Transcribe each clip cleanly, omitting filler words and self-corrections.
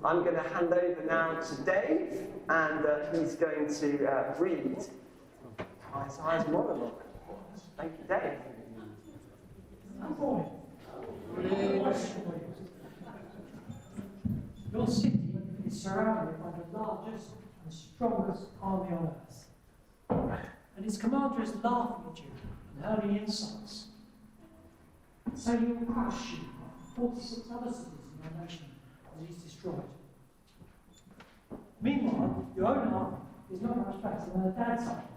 I'm going to hand over now to Dave, and he's going to read Isaiah's monologue. Thank you, Dave. Good morning. Your city is surrounded by the largest and strongest army on earth, and its commander is laughing at you and hurling insults. So you will crush you, 46 other cities in your nation as he's destroyed. Meanwhile, your own army is not much better than a dad's army.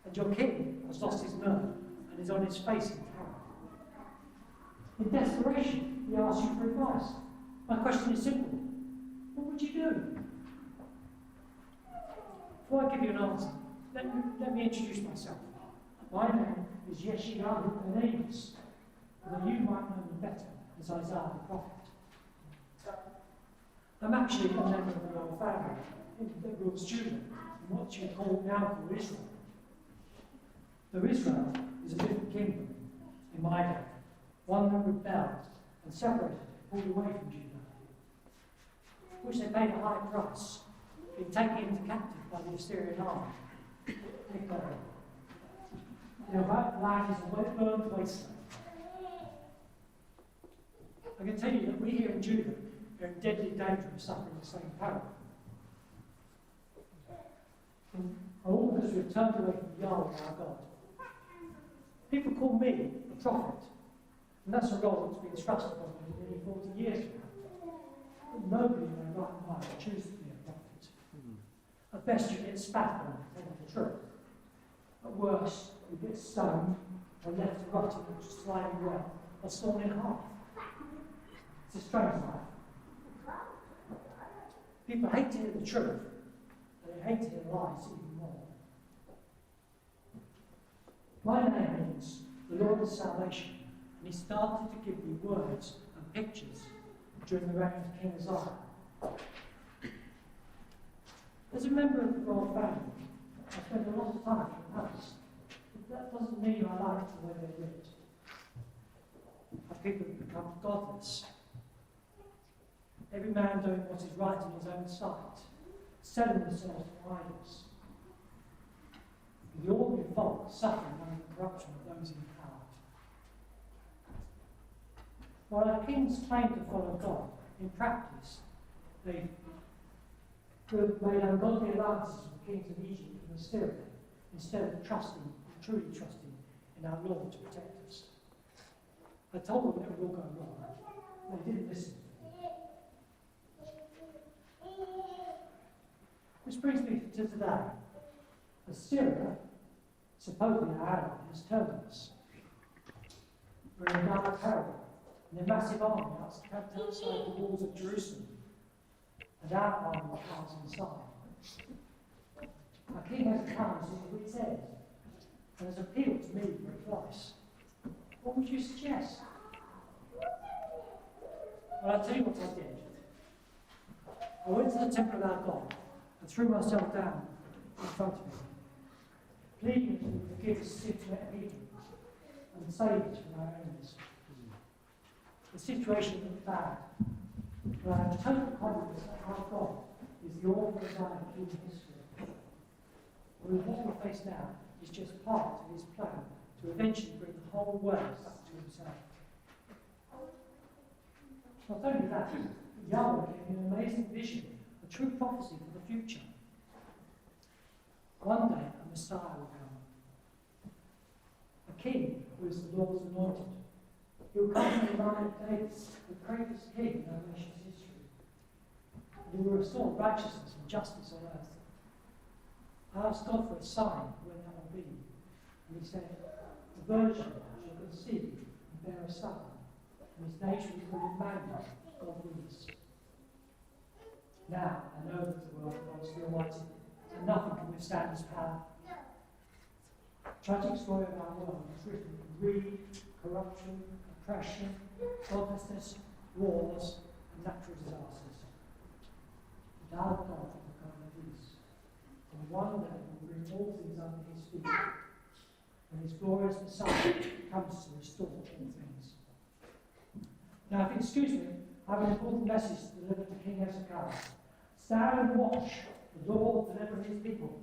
And your king has lost his nerve and is on his face in terror. In desperation, he asks you for advice. My question is simple. What would you do? Before I give you an answer, let me introduce myself. My name is Yeshayahu Benavis, although you might know me better as Isaiah the prophet. I'm actually a member of the royal family that rules Judah, in what you now call Israel. Though Israel is a different kingdom in my day, one that rebelled and separated, pulled away from Judah, which they paid a high price, being taken into captive by the Assyrian army. Their land is a burned wasteland. I can tell you that we here in Judah are in deadly danger of suffering the same peril. All because we've turned away from Yahweh our God. People call me a prophet, and that's a role that's been thrust upon me nearly 40 years now. But nobody in their right mind chooses to be a prophet. At best, you get spat on for telling the truth. At worst, you get stoned or left rotting in a sliding well or sawn in half. It's a strange life. People hate to hear the truth, but they hate to hear lies even more. My name means the Lord is salvation, and he started to give me words and pictures during the reign of King Uzziah. As a member of the royal family, I spent a lot of time in the palace, but that doesn't mean I like the way they live. People have become godless. Every man doing what is right in his own sight, selling themselves to idols. The ordinary folk suffering under the corruption of those in power. While our kings claim to follow God, in practice, they've made ungodly alliances with the kings of Egypt and Assyria, instead of truly trusting in our Lord to protect us. I told them it would all go wrong. They didn't listen. Which brings me to today. Assyria, supposedly our ally, has turned on us. We're in another peril, and a massive army camped outside the walls of Jerusalem, and our army lies inside. Our king has come to his wits' end, and has appealed to me for advice. What would you suggest? Well, I'll tell you what I did. I went to the temple of our God and threw myself down in front of him, pleading to forgive his stiff-necked people and save us from our enemies. The situation looked bad, but I have total confidence that our God is the author of our human history. And what we face now is just part of his plan to eventually bring the whole world back to himself. Not only that, Yahweh gave me an amazing vision, a true prophecy for the future. One day, a Messiah will come. A king who is the Lord's anointed. He will come from the line of David, the greatest king in our nation's history. And he will restore righteousness and justice on earth. I asked God for a sign when that will be. And he said, the virgin shall conceive and bear a son, and his name shall be called Emmanuel, God with us. Now I know that the world belongs to the Almighty, and nothing can withstand his power. Tragic story of our world is written in greed, corruption, oppression, godlessness, wars, and natural disasters. But our God will become at peace, and one day will bring all things under his feet, when his glorious Messiah comes to restore all things. Now, if you excuse me, I have an important message to deliver to King Hezekiah. Stand and watch the Lord deliver his people.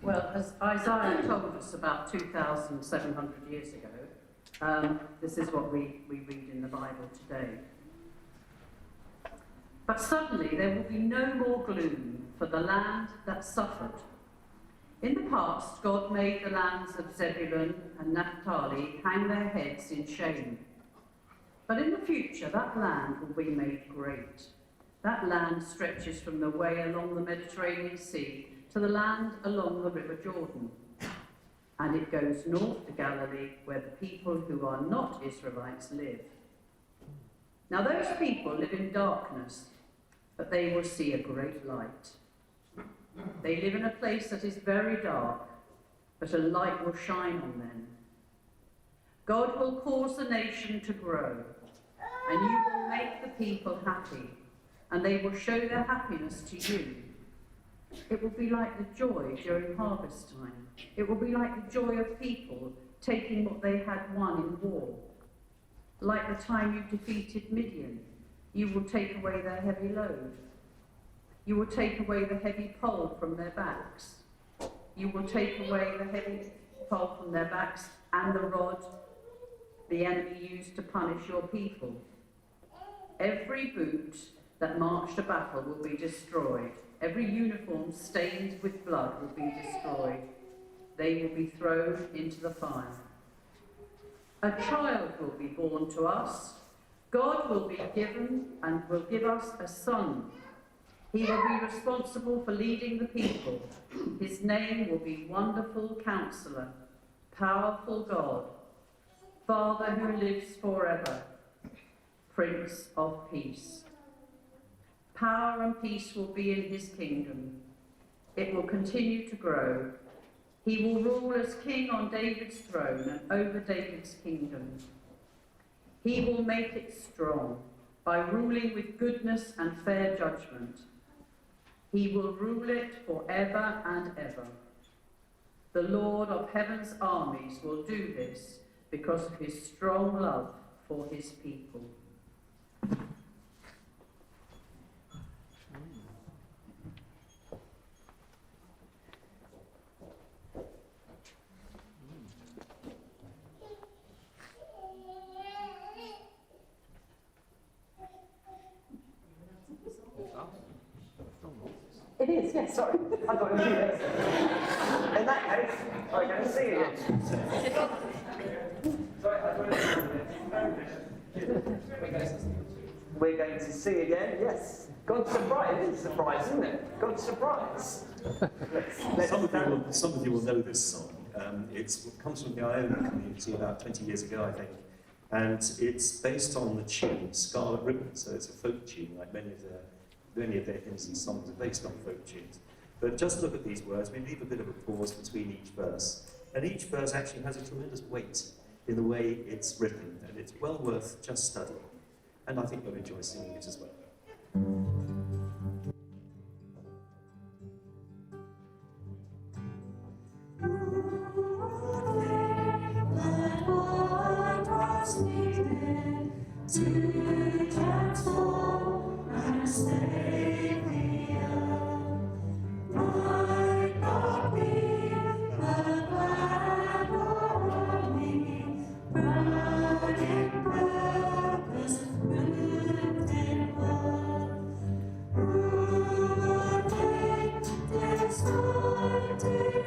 Well, as Isaiah told us about 2,700 years ago, this is what we read in the Bible today. But suddenly there will be no more gloom for the land that suffered. In the past, God made the lands of Zebulun and Naphtali hang their heads in shame. But in the future, that land will be made great. That land stretches from the way along the Mediterranean Sea to the land along the River Jordan. And it goes north to Galilee, where the people who are not Israelites live. Now those people live in darkness, but they will see a great light. They live in a place that is very dark, but a light will shine on them. God will cause the nation to grow, and you will make the people happy, and they will show their happiness to you. It will be like the joy during harvest time. It will be like the joy of people taking what they had won in war. Like the time you defeated Midian, you will take away their heavy load. You will take away the heavy pole from their backs. You will take away the heavy pole from their backs and the rod the enemy used to punish your people. Every boot that marched to battle will be destroyed. Every uniform stained with blood will be destroyed. They will be thrown into the fire. A child will be born to us. God will be given and will give us a son. He will be responsible for leading the people. His name will be Wonderful Counselor, Powerful God, Father who lives forever, Prince of Peace. Power and peace will be in his kingdom. It will continue to grow. He will rule as king on David's throne and over David's kingdom. He will make it strong by ruling with goodness and fair judgment. He will rule it forever and ever. The Lord of heaven's armies will do this because of his strong love for his people. It is, yes, sorry. I thought it was you. In that case, I'm going to sing again. Sorry, I thought it was you. We're going to sing again, yes. God's surprise. It is a surprise, isn't it? God's surprise. Some of you will know this song. It comes from the Iona community about 20 years ago, I think. And it's based on the tune Scarlet Ribbon, so it's a folk tune, like many of their hymns and songs are based on folk tunes. But just look at these words. We leave a bit of a pause between each verse. And each verse actually has a tremendous weight in the way it's written, and it's well worth just studying. And I think you'll enjoy singing it as well. To transform and save the earth, might not be the plan or army, proud in purpose, moved in love. Who would take this motivation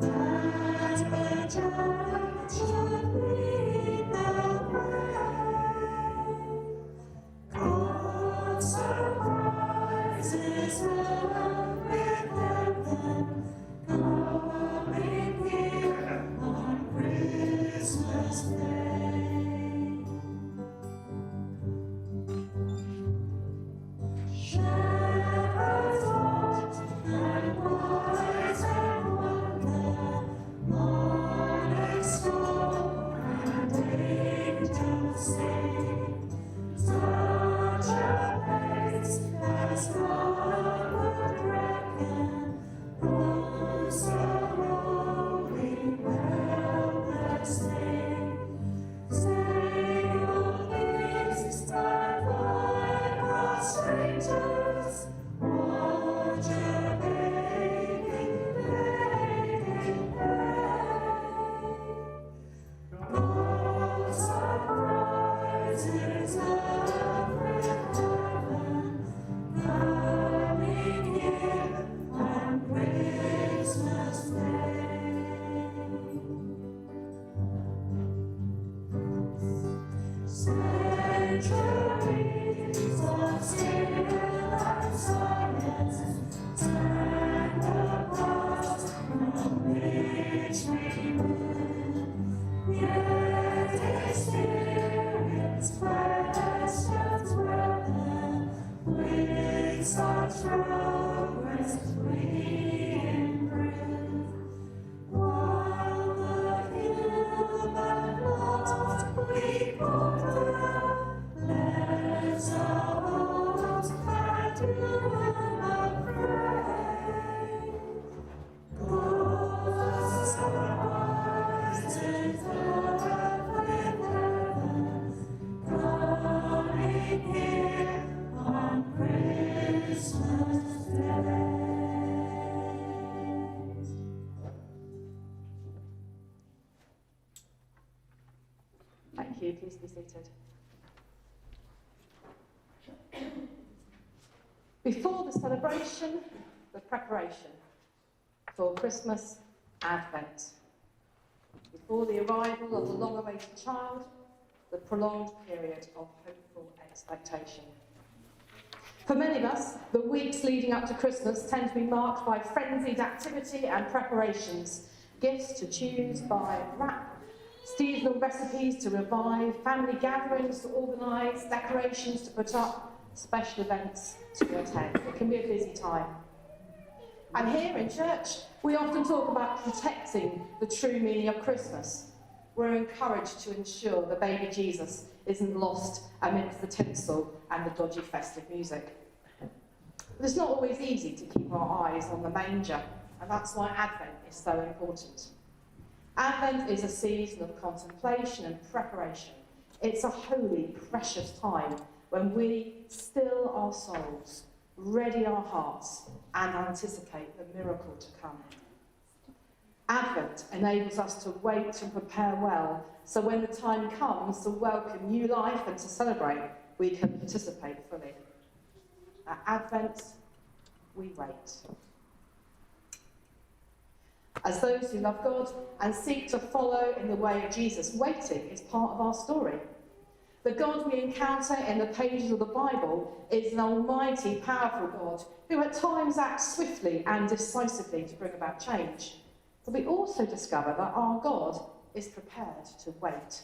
that a child should lead the way? God surprises love with heaven, coming here on Christmas Day. Shepherds watch and wise and wonder, mornings fall and angels sing. Such a place as God. you. Please be seated. Before the celebration, the preparation for Christmas, Advent. Before the arrival of the long-awaited child, the prolonged period of hopeful expectation. For many of us, the weeks leading up to Christmas tend to be marked by frenzied activity and preparations, gifts to choose, buy, wrap, seasonal recipes to revive, family gatherings to organise, decorations to put up, special events to attend. It can be a busy time. And here in church, we often talk about protecting the true meaning of Christmas. We're encouraged to ensure the baby Jesus isn't lost amidst the tinsel and the dodgy festive music. But it's not always easy to keep our eyes on the manger, and that's why Advent is so important. Advent is a season of contemplation and preparation. It's a holy, precious time when we still our souls, ready our hearts, and anticipate the miracle to come. Advent enables us to wait and prepare well, so when the time comes to welcome new life and to celebrate, we can participate fully. At Advent, we wait. As those who love God and seek to follow in the way of Jesus, waiting is part of our story. The God we encounter in the pages of the Bible is an almighty, powerful God who at times acts swiftly and decisively to bring about change. But we also discover that our God is prepared to wait,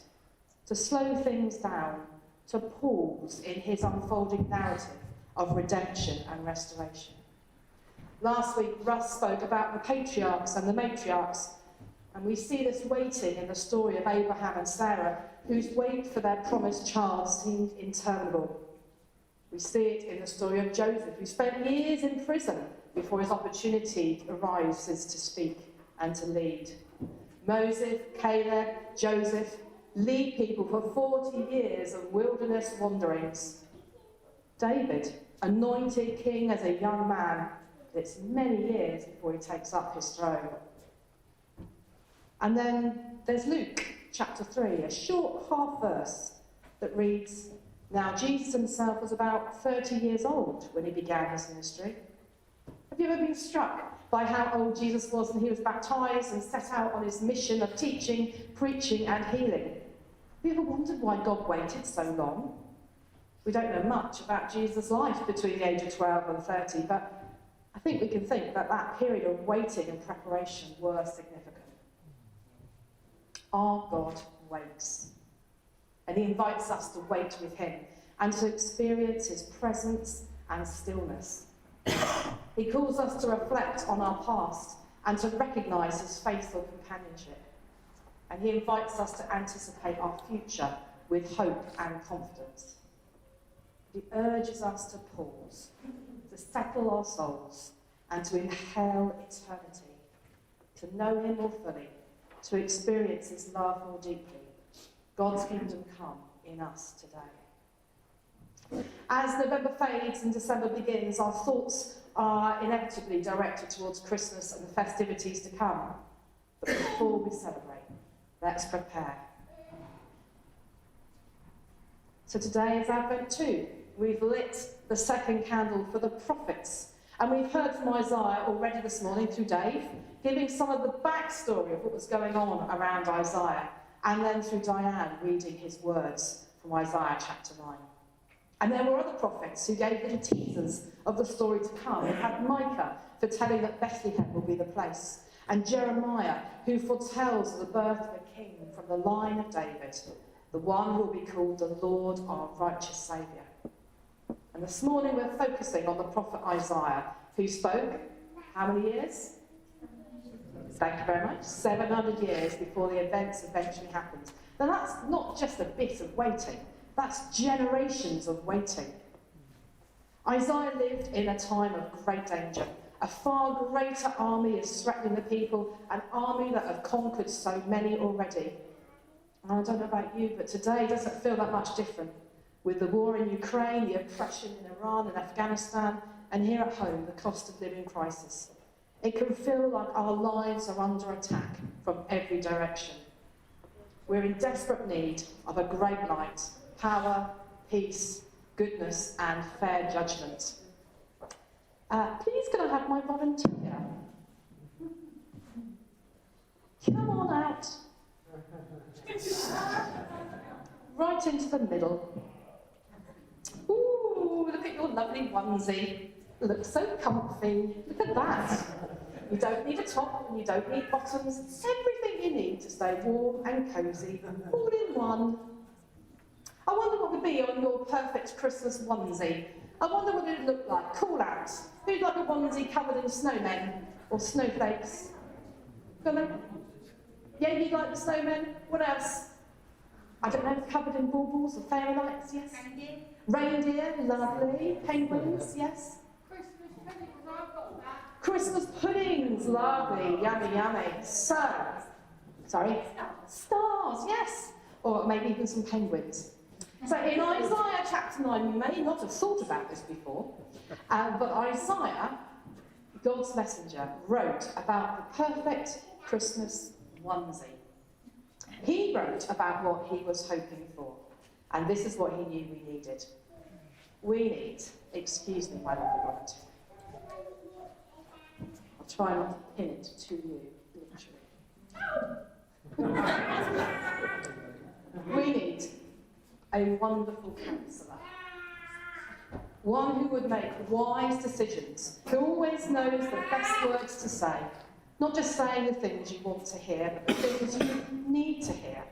to slow things down, to pause in his unfolding narrative of redemption and restoration. Last week, Russ spoke about the patriarchs and the matriarchs, and we see this waiting in the story of Abraham and Sarah, whose wait for their promised child seemed interminable. We see it in the story of Joseph, who spent years in prison before his opportunity arises to speak and to lead. Moses, Caleb, Joseph lead people for 40 years of wilderness wanderings. David, anointed king as a young man, it's many years before he takes up his throne. And then there's Luke chapter 3, a short half verse that reads, "Now Jesus himself was about 30 years old when he began his ministry." Have you ever been struck by how old Jesus was when he was baptised and set out on his mission of teaching, preaching and healing? Have you ever wondered why God waited so long? We don't know much about Jesus' life between the age of 12 and 30, but I think we can think that that period of waiting and preparation were significant. Our God waits, and he invites us to wait with him and to experience his presence and stillness. He calls us to reflect on our past and to recognise his faithful companionship. And he invites us to anticipate our future with hope and confidence. He urges us to pause, to settle our souls, and to inhale eternity, to know him more fully, to experience his love more deeply. God's kingdom come in us today. As November fades and December begins, our thoughts are inevitably directed towards Christmas and the festivities to come. But before we celebrate, let's prepare. So today is Advent too. We've lit the second candle for the prophets. And we've heard from Isaiah already this morning through Dave, giving some of the backstory of what was going on around Isaiah. And then through Diane reading his words from Isaiah chapter 9. And there were other prophets who gave little teasers of the story to come. We had Micah foretelling that Bethlehem will be the place, and Jeremiah, who foretells the birth of a king from the line of David, the one who will be called the Lord our righteous Saviour. And this morning we're focusing on the prophet Isaiah, who spoke how many years? Thank you very much. 700 years before the events eventually happened. Now that's not just a bit of waiting, that's generations of waiting. Isaiah lived in a time of great danger. A far greater army is threatening the people, an army that have conquered so many already. And I don't know about you, but today doesn't feel that much different. With the war in Ukraine, the oppression in Iran and Afghanistan, and here at home, the cost of living crisis. It can feel like our lives are under attack from every direction. We're in desperate need of a great light, power, peace, goodness, and fair judgment. Please, can I have my volunteer? Come on out. Right into the middle. Ooh, look at your lovely onesie. Looks so comfy. Look at that. You don't need a top and you don't need bottoms. It's everything you need to stay warm and cosy, all in one. I wonder what would be on your perfect Christmas onesie. I wonder what it would look like. Call out. Who'd like a onesie covered in snowmen or snowflakes? Come on. Yeah, you'd like the snowmen? What else? I don't know, covered in baubles or fairy lights, yes? Reindeer, lovely. Penguins, yes? Christmas puddings, lovely, yummy, yummy. So, sorry? Stars, yes. Or maybe even some penguins. So in Isaiah chapter 9, you may not have thought about this before, but Isaiah, God's messenger, wrote about the perfect Christmas onesie. He wrote about what he was hoping for, and this is what he knew we needed. We need, excuse me, my lovely volunteer. I'll try not to pin it to you, literally. We need a wonderful counsellor. One who would make wise decisions, who always knows the best words to say. Not just saying the things you want to hear, but the things you need to hear.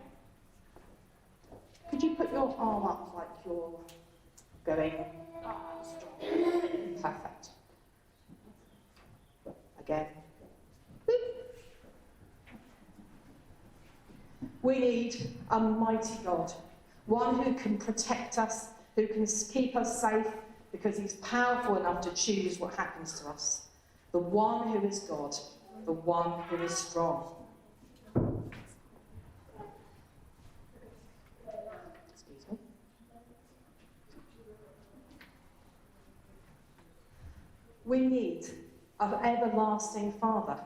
Could you put your arm up like you're going, perfect. Again. We need a mighty God, one who can protect us, who can keep us safe, because he's powerful enough to choose what happens to us. The one who is God, the one who is strong. Excuse me. We need an everlasting Father,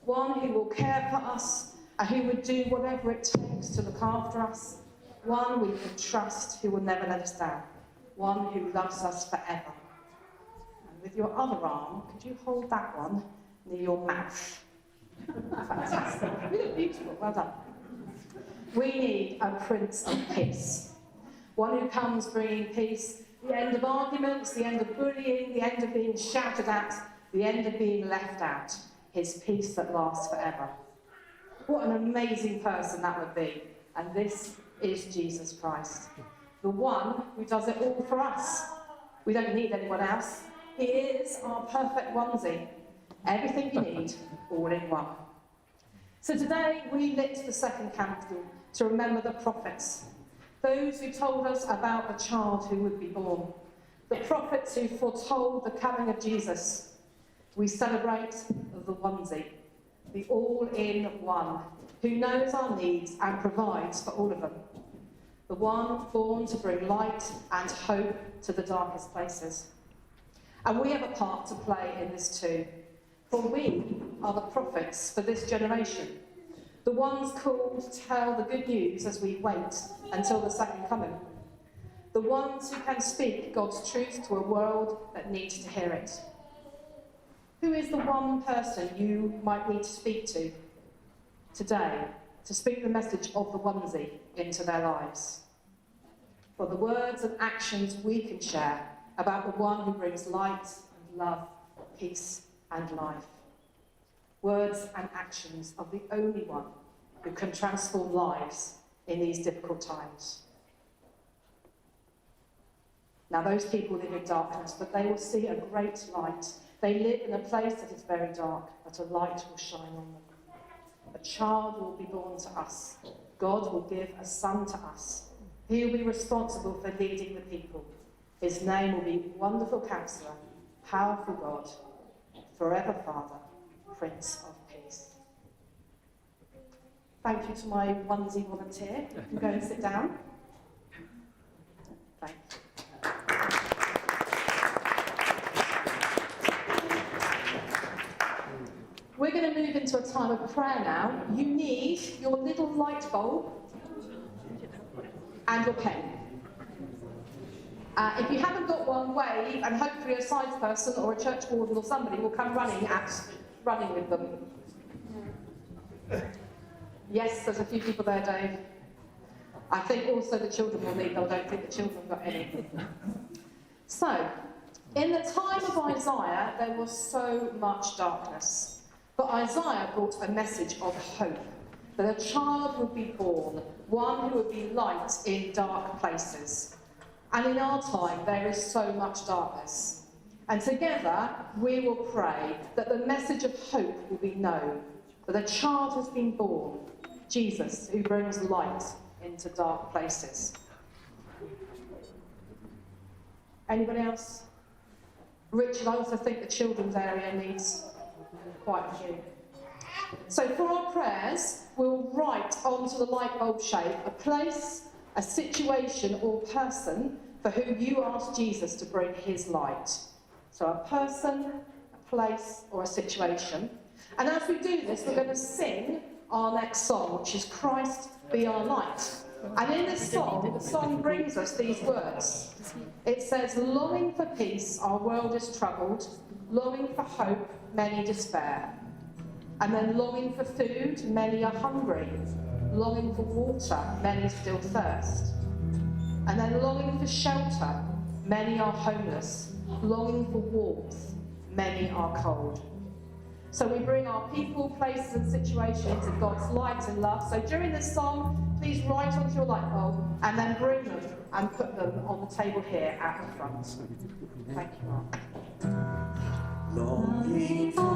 one who will care for us, and who would do whatever it takes to look after us, one we can trust who will never let us down, one who loves us forever. And with your other arm, could you hold that one near your mouth? Fantastic. You look beautiful. Well done. We need a Prince of Peace, one who comes bringing peace, the end of arguments, the end of bullying, the end of being shouted at, the end of being left out, his peace that lasts forever. What an amazing person that would be. And this is Jesus Christ, the one who does it all for us. We don't need anyone else. He is our perfect onesie. Everything you need, all in one. So today we lit the second candle to remember the prophets, those who told us about a child who would be born, the prophets who foretold the coming of Jesus. We celebrate the onesie, the all-in-one, who knows our needs and provides for all of them. The one born to bring light and hope to the darkest places. And we have a part to play in this too, for we are the prophets for this generation, the ones called to tell the good news as we wait until the second coming, the ones who can speak God's truth to a world that needs to hear it. Who is the one person you might need to speak to today to speak the message of the onesie into their lives? For the words and actions we can share about the one who brings light and love, peace and life. Words and actions of the only one who can transform lives in these difficult times. Now those people live in darkness, but they will see a great light. They live in a place that is very dark, but a light will shine on them. A child will be born to us. God will give a son to us. He will be responsible for leading the people. His name will be Wonderful Counselor, Powerful God, Forever Father, Prince of Peace. Thank you to my onesie volunteer. You can go and sit down. Thank you. We're going to move into a time of prayer now. You need your little light bulb and your pen. If you haven't got one, wave, and hopefully a science person or a church warden or somebody will come running with them. Yes, there's a few people there, Dave. I think also the children will need them. I don't think the children have got any. So, in the time of Isaiah, there was so much darkness. But Isaiah brought a message of hope, that a child would be born, one who would be light in dark places. And in our time, there is so much darkness. And together, we will pray that the message of hope will be known, that a child has been born, Jesus, who brings light into dark places. Anybody else? Richard, I also think the children's area needs quite a few. So for our prayers, we'll write onto the light bulb shape a place, a situation or person for whom you ask Jesus to bring his light. So a person, a place or a situation. And as we do this, we're going to sing our next song, which is Christ Be Our Light. And in this song, the song brings us these words. It says, longing for peace, our world is troubled. Longing for hope, many despair. And then longing for food, many are hungry. Longing for water, many still thirst. And then longing for shelter, many are homeless. Longing for warmth, many are cold. So we bring our people, places and situations in God's light and love. So during this song, please write onto your light bulb and then bring them and put them on the table here at the front. Thank you, Mark. Longing for